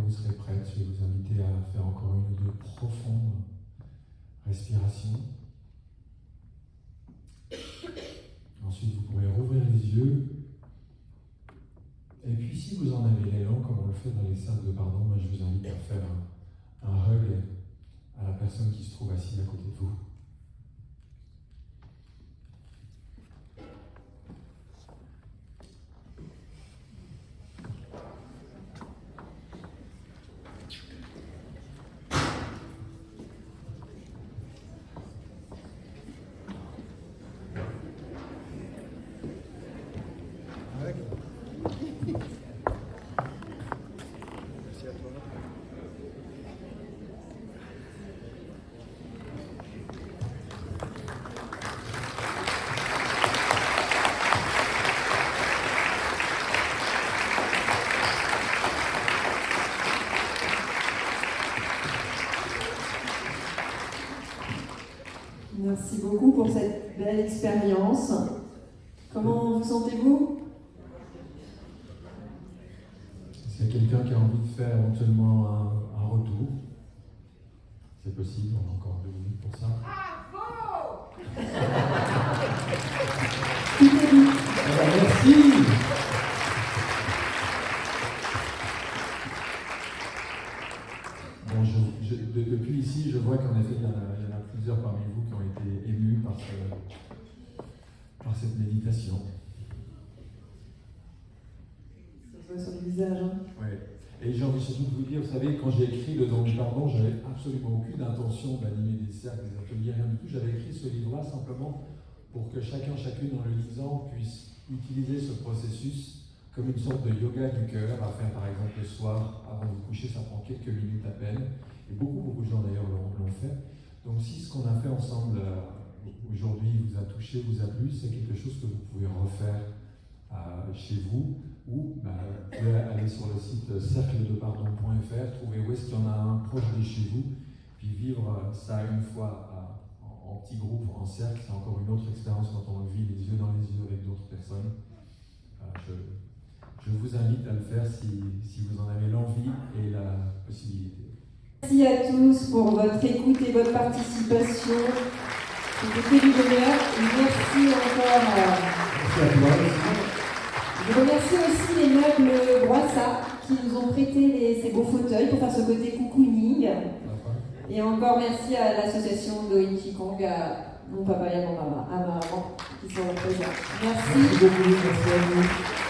S3: vous serez prête, je vais vous inviter à faire encore une ou deux profondes respirations. Ensuite, vous pourrez rouvrir les yeux. Et puis, si vous en avez l'élan, comme on le fait dans les salles de pardon, moi, je vous invite à faire un hug à la personne qui se trouve assise à côté de vous.
S1: Merci beaucoup pour cette belle expérience. Comment vous sentez-vous?
S3: S'il y a quelqu'un qui a envie de faire éventuellement un retour, c'est possible, on a encore 2 minutes pour ça. Merci. Bon, depuis ici, je vois qu'en effet, il y en a plusieurs parmi vous qui ont été émus par cette méditation.
S1: Ça se voit sur le visage. Hein.
S3: Ouais. Et j'ai envie surtout de vous dire, vous savez, quand j'ai écrit Le Don du Pardon, j'avais absolument aucune intention d'animer des cercles, des ateliers, rien du tout. J'avais écrit ce livre-là simplement pour que chacune en le lisant, puisse utiliser ce processus comme une sorte de yoga du cœur à faire par exemple le soir avant de vous coucher. Ça prend quelques minutes à peine. Et beaucoup de gens d'ailleurs l'ont fait. Donc si ce qu'on a fait ensemble aujourd'hui vous a touché, vous a plu, c'est quelque chose que vous pouvez refaire chez vous, ou vous pouvez aller sur le site cercledepardon.fr, trouver où est-ce qu'il y en a un proche de chez vous, puis vivre ça une fois en petit groupe, en cercle. C'est encore une autre expérience quand on le vit les yeux dans les yeux avec d'autres personnes. Je vous invite à le faire si vous en avez l'envie et la possibilité.
S1: Merci à tous pour votre écoute et votre participation. C'était du bonheur. Merci encore.
S3: Merci à toi.
S1: Je remercie aussi les meubles Broissa qui nous ont prêté ces beaux fauteuils pour faire ce côté cocooning. Et encore merci à l'association Doin Qigong, à mon papa et à ma maman qui sont présents. Merci.
S3: Merci beaucoup. Merci à vous.